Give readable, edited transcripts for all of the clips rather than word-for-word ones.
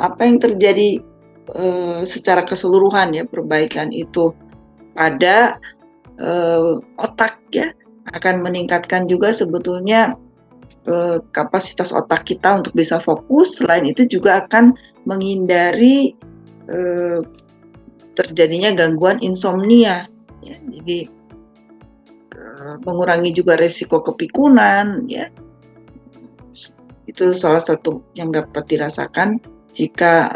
apa yang terjadi secara keseluruhan ya, perbaikan itu pada otak ya, akan meningkatkan juga sebetulnya kapasitas otak kita untuk bisa fokus. Selain itu juga akan menghindari terjadinya gangguan insomnia ya. Jadi mengurangi juga resiko kepikunan ya. Itu salah satu yang dapat dirasakan jika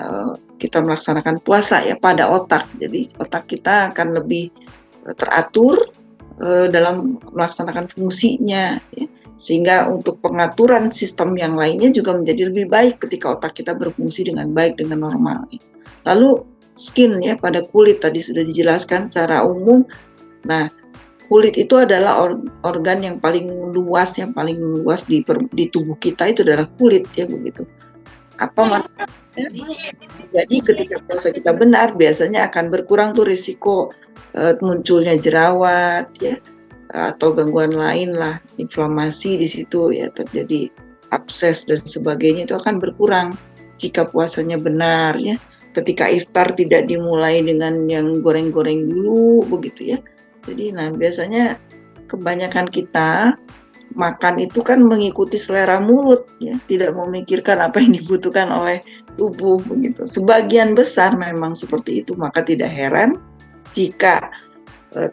kita melaksanakan puasa ya pada otak. Jadi otak kita akan lebih teratur dalam melaksanakan fungsinya ya. Sehingga untuk pengaturan sistem yang lainnya juga menjadi lebih baik ketika otak kita berfungsi dengan baik, dengan normal. Lalu skin ya, pada kulit tadi sudah dijelaskan secara umum. Nah, kulit itu adalah organ yang paling luas di tubuh kita, itu adalah kulit ya, begitu. Apa manfaatnya? Jadi ketika puasa kita benar, biasanya akan berkurang tuh risiko munculnya jerawat ya, atau gangguan lain lah, inflamasi di situ ya, terjadi abses dan sebagainya, itu akan berkurang jika puasanya benar ya. Ketika iftar tidak dimulai dengan yang goreng-goreng dulu begitu ya. Jadi biasanya kebanyakan kita makan itu kan mengikuti selera mulut ya, tidak memikirkan apa yang dibutuhkan oleh tubuh begitu. Sebagian besar memang seperti itu, maka tidak heran jika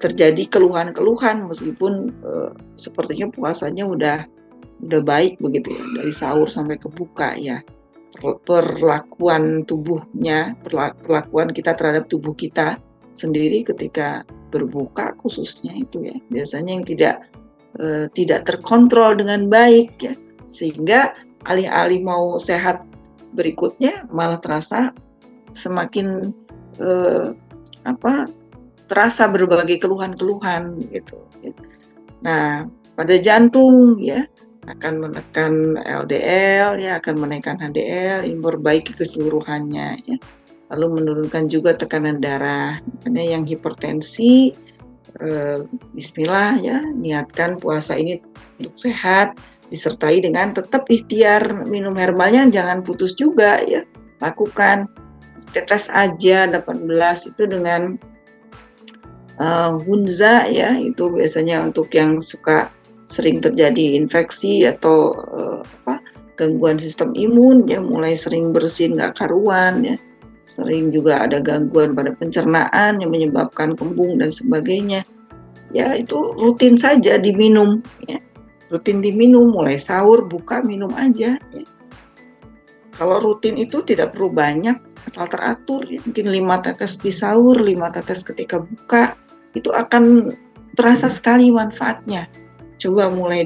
terjadi keluhan-keluhan meskipun sepertinya puasanya udah baik begitu ya, dari sahur sampai ke buka ya. Perlakuan kita terhadap tubuh kita sendiri ketika berbuka khususnya itu ya, biasanya yang tidak terkontrol dengan baik ya, sehingga alih-alih mau sehat berikutnya malah terasa semakin terasa berbagai keluhan-keluhan gitu. Nah, pada jantung ya akan menekan LDL ya, akan menaikkan HDL, memperbaiki keseluruhannya ya. Lalu menurunkan juga tekanan darah. Makanya yang hipertensi, bismillah ya, niatkan puasa ini untuk sehat, disertai dengan tetap ikhtiar minum herbalnya, jangan putus juga ya. Lakukan tetes aja 18 itu dengan hunza ya, itu biasanya untuk yang suka sering terjadi infeksi atau gangguan sistem imun ya, mulai sering bersin nggak karuan ya, sering juga ada gangguan pada pencernaan yang menyebabkan kembung dan sebagainya ya, itu rutin saja diminum ya, rutin diminum, mulai sahur buka minum aja ya. Kalau rutin itu tidak perlu banyak, asal teratur ya. Mungkin 5 tetes di sahur, 5 tetes ketika buka, itu akan terasa sekali manfaatnya. Coba mulai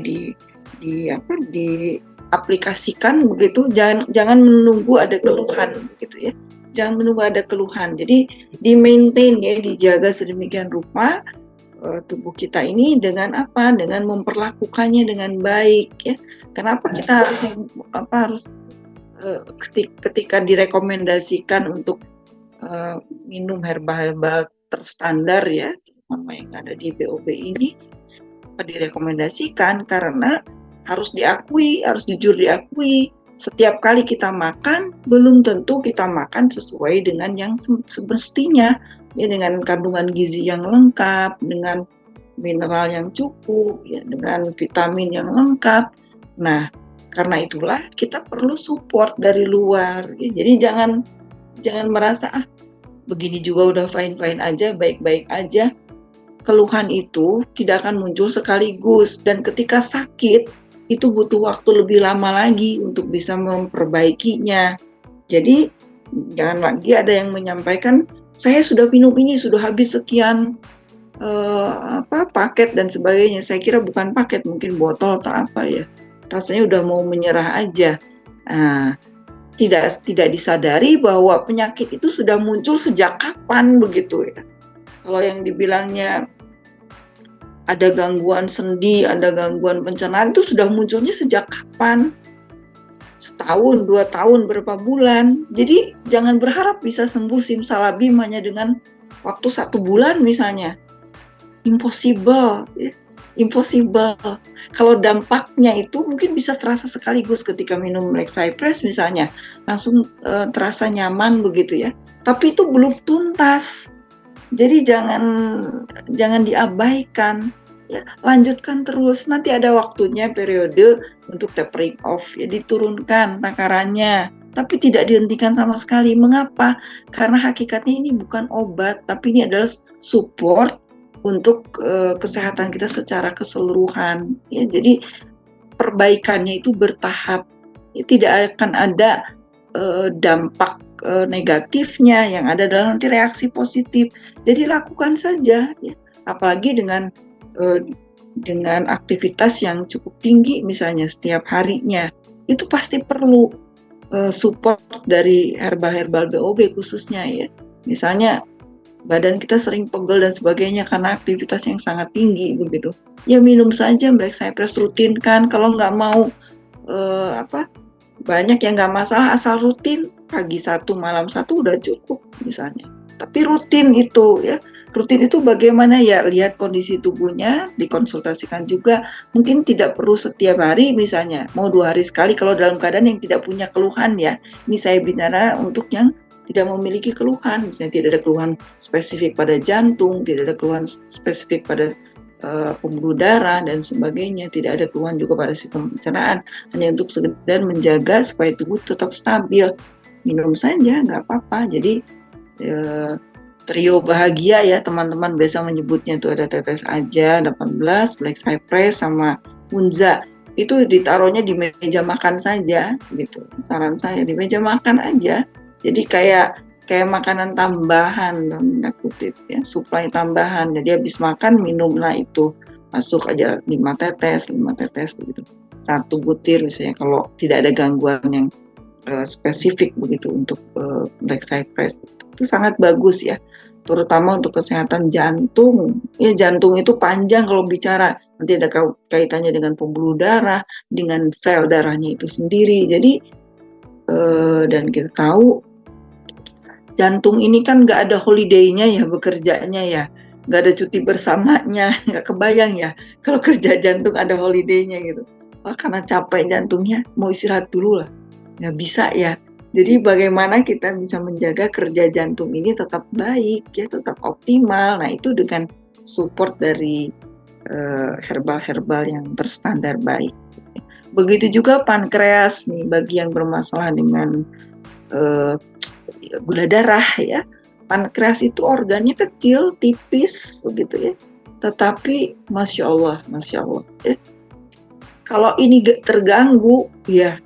diaplikasikan begitu, jangan menunggu ada keluhan gitu ya. Jangan menunggu ada keluhan. Jadi di-maintain ya, dijaga sedemikian rupa tubuh kita ini dengan apa? Dengan memperlakukannya dengan baik ya. Kenapa kita harus ketika direkomendasikan untuk minum herbal terstandar ya, apa yang ada di BOB ini direkomendasikan karena harus jujur diakui, setiap kali kita makan belum tentu kita makan sesuai dengan yang semestinya ya, dengan kandungan gizi yang lengkap, dengan mineral yang cukup ya, dengan vitamin yang lengkap. Nah, karena itulah kita perlu support dari luar ya. Jadi jangan merasa begini juga udah fine aja, baik-baik aja. Keluhan itu tidak akan muncul sekaligus, dan ketika sakit itu butuh waktu lebih lama lagi untuk bisa memperbaikinya. Jadi jangan lagi ada yang menyampaikan saya sudah minum ini, sudah habis sekian paket dan sebagainya. Saya kira bukan paket, mungkin botol atau apa ya, rasanya udah mau menyerah aja. Tidak disadari bahwa penyakit itu sudah muncul sejak kapan begitu ya. Kalau yang dibilangnya ada gangguan sendi, ada gangguan pencernaan, itu sudah munculnya sejak kapan? Setahun, 2 tahun, berapa bulan? Jadi jangan berharap bisa sembuh simsalabim hanya dengan waktu 1 bulan misalnya. Impossible. Ya. impossible. Kalau dampaknya itu mungkin bisa terasa sekaligus ketika minum Black Cypress misalnya, langsung terasa nyaman begitu ya. Tapi itu belum tuntas. Jadi jangan diabaikan. Ya, lanjutkan terus. Nanti ada waktunya periode untuk tapering off, ya diturunkan takarannya. Tapi tidak dihentikan sama sekali. Mengapa? Karena hakikatnya ini bukan obat, tapi ini adalah support untuk kesehatan kita secara keseluruhan. Ya, jadi perbaikannya itu bertahap. Ya, tidak akan ada dampak negatifnya, yang ada adalah nanti reaksi positif. Jadi lakukan saja, ya. Apalagi dengan aktivitas yang cukup tinggi misalnya setiap harinya, itu pasti perlu support dari herbal BOB khususnya ya. Misalnya badan kita sering pegel dan sebagainya karena aktivitas yang sangat tinggi begitu. Ya minum saja Black Cypress, rutinkan. Kalau nggak mau banyak yang nggak masalah, asal rutin, pagi 1 malam 1 udah cukup misalnya. Tapi rutin itu ya, rutin itu bagaimana ya, lihat kondisi tubuhnya, dikonsultasikan juga. Mungkin tidak perlu setiap hari misalnya, mau 2 hari sekali kalau dalam keadaan yang tidak punya keluhan ya. Ini saya bicara untuk yang tidak memiliki keluhan, misalnya tidak ada keluhan spesifik pada jantung, tidak ada keluhan spesifik pada pembuluh darah dan sebagainya, tidak ada keluhan juga pada sistem pencernaan, hanya untuk sekedar menjaga supaya tubuh tetap stabil. Minum saja nggak apa-apa. Jadi trio bahagia ya teman-teman biasa menyebutnya, itu ada tetes aja 18, Black Cypress sama Hunza. Itu ditaruhnya di meja makan saja gitu. Saran saya di meja makan aja. Jadi kayak makanan tambahan, tanda kutip ya, suplai tambahan. Jadi habis makan minumlah itu, masuk aja 5 tetes begitu. 1 butir misalnya kalau tidak ada gangguan yang spesifik begitu untuk Black Cypress. Itu sangat bagus ya, terutama untuk kesehatan jantung. Ya jantung itu panjang kalau bicara, nanti ada kaitannya dengan pembuluh darah, dengan sel darahnya itu sendiri. Jadi dan kita tahu jantung ini kan nggak ada holiday-nya ya bekerjanya ya, nggak ada cuti bersamanya, nggak kebayang ya kalau kerja jantung ada holiday-nya gitu. Karena capek jantungnya mau istirahat dulu lah, nggak bisa ya. Jadi bagaimana kita bisa menjaga kerja jantung ini tetap baik ya, tetap optimal. Nah itu dengan support dari herbal-herbal yang terstandar baik. Begitu juga pankreas nih, bagi yang bermasalah dengan gula darah ya. Pankreas itu organnya kecil, tipis begitu ya. Tetapi Masya Allah ya. Kalau ini terganggu ya,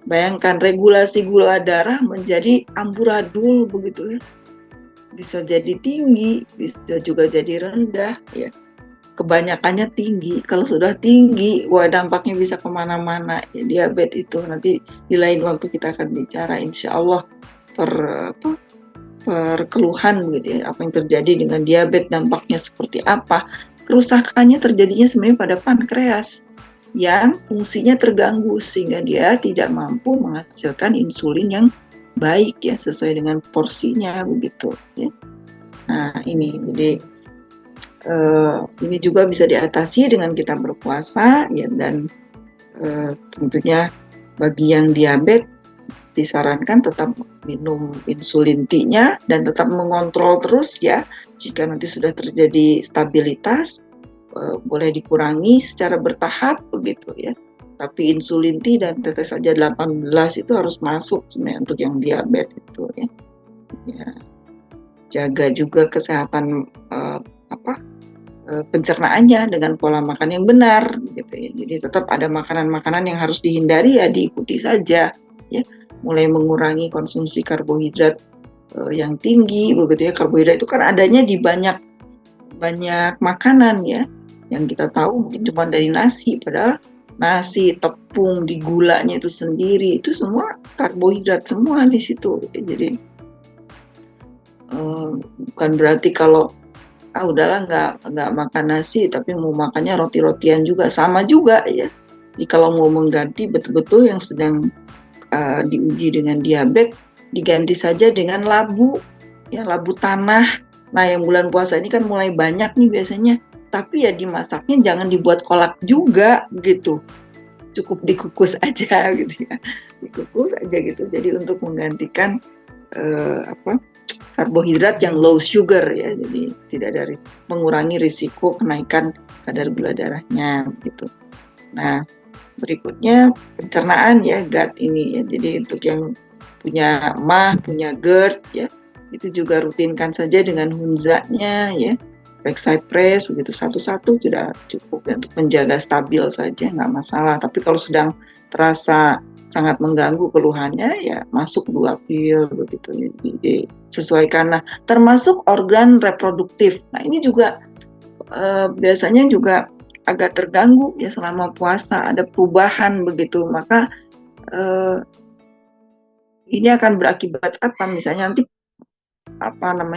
bayangkan regulasi gula darah menjadi amburadul begitu ya. Bisa jadi tinggi, bisa juga jadi rendah ya. Kebanyakannya tinggi. Kalau sudah tinggi, wah dampaknya bisa kemana-mana ya, diabetes itu. Nanti di lain waktu kita akan bicara insya Allah per keluhan begitu ya, apa yang terjadi dengan diabetes, dampaknya seperti apa. Kerusakannya terjadinya sebenarnya pada pankreas yang fungsinya terganggu sehingga dia tidak mampu menghasilkan insulin yang baik ya, sesuai dengan porsinya begitu ya. Nah ini jadi ini juga bisa diatasi dengan kita berpuasa ya, dan tentunya bagi yang diabetes disarankan tetap minum insulin T-nya dan tetap mengontrol terus ya. Jika nanti sudah terjadi stabilitas, boleh dikurangi secara bertahap begitu ya. Tapi insulin T dan tetes saja 18 itu harus masuk sebenarnya untuk yang diabetes itu ya. Ya. Jaga juga kesehatan pencernaannya dengan pola makan yang benar gitu ya. Jadi tetap ada makanan-makanan yang harus dihindari ya, diikuti saja ya. Mulai mengurangi konsumsi karbohidrat yang tinggi begitu ya. Karbohidrat itu kan adanya di banyak makanan ya, yang kita tahu mungkin cuma dari nasi, padahal nasi, tepung, di gulanya itu sendiri itu semua karbohidrat semua di situ. Jadi bukan berarti kalau udahlah nggak makan nasi tapi mau makannya roti-rotian juga, sama juga ya. Jadi kalau mau mengganti betul-betul yang sedang diuji dengan diabetes, diganti saja dengan labu ya, labu tanah. Nah yang bulan puasa ini kan mulai banyak nih biasanya tapi ya dimasaknya jangan dibuat kolak juga gitu, cukup dikukus aja gitu ya, dikukus aja gitu. Jadi untuk menggantikan karbohidrat yang low sugar ya, jadi tidak ada mengurangi risiko kenaikan kadar gula darahnya gitu. Nah, berikutnya pencernaan ya, gut ini ya. Jadi untuk yang punya MAH, punya GERD ya, itu juga rutinkan saja dengan hunzanya ya, backside press begitu satu-satu sudah cukup ya, untuk menjaga stabil saja nggak masalah. Tapi kalau sedang terasa sangat mengganggu keluhannya ya masuk 2 pil begitu ya, disesuaikan. Nah, termasuk organ reproduktif. Nah, ini juga biasanya juga agak terganggu ya selama puasa, ada perubahan begitu. Maka ini akan berakibat apa? Misalnya nanti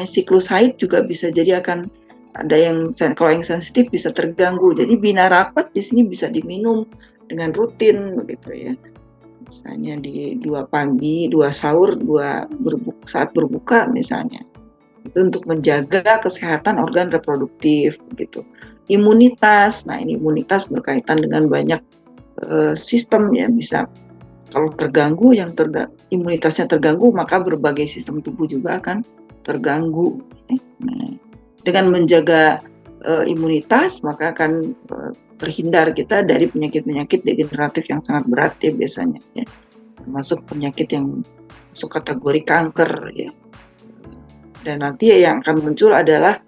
siklus haid juga bisa jadi akan ada yang, kalau yang sensitif bisa terganggu. Jadi bina rapat di sini bisa diminum dengan rutin begitu ya. Misalnya di 2 pagi, 2 sahur, 2 saat berbuka misalnya. Itu untuk menjaga kesehatan organ reproduktif gitu. Imunitas, nah ini imunitas berkaitan dengan banyak sistem ya, bisa kalau terganggu, imunitasnya terganggu maka berbagai sistem tubuh juga akan terganggu. Nah, dengan menjaga imunitas maka akan terhindar kita dari penyakit-penyakit degeneratif yang sangat berat ya biasanya ya, termasuk penyakit yang masuk kategori kanker ya. Dan nanti yang akan muncul adalah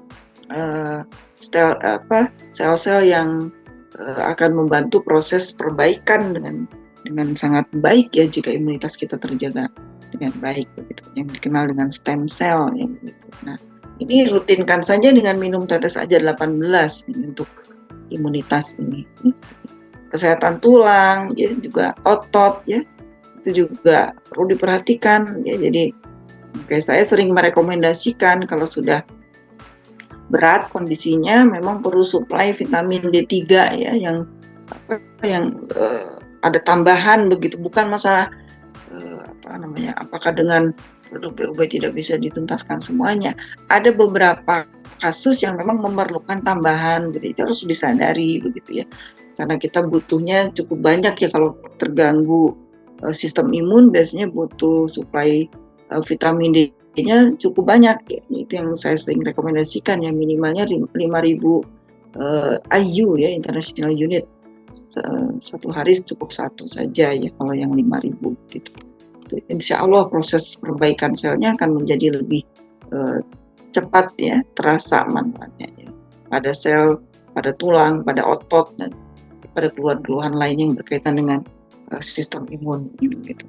sel-sel yang akan membantu proses perbaikan dengan sangat baik ya jika imunitas kita terjaga dengan baik begitu, yang dikenal dengan stem cell ya, begitu. Nah, ini rutinkan saja dengan minum tetes aja 18 ini untuk imunitas ini. Kesehatan tulang ya, juga otot ya, itu juga perlu diperhatikan ya. Jadi saya sering merekomendasikan kalau sudah berat kondisinya memang perlu suplai vitamin D3 ya, yang ada tambahan begitu, bukan masalah apakah dengan produk BUB tidak bisa dituntaskan semuanya. Ada beberapa kasus yang memang memerlukan tambahan gitu, itu harus disadari begitu ya, karena kita butuhnya cukup banyak ya. Kalau terganggu sistem imun biasanya butuh suplai vitamin D-nya cukup banyak ya. Itu yang saya sering rekomendasikan ya, minimalnya 5.000 IU ya, International Unit. Satu hari cukup satu saja ya kalau yang 5.000 gitu. Insya Allah proses perbaikan selnya akan menjadi lebih cepat ya, terasa manfaatnya ya, pada sel, pada tulang, pada otot, dan pada keluhan-keluhan lain yang berkaitan dengan sistem imun gitu.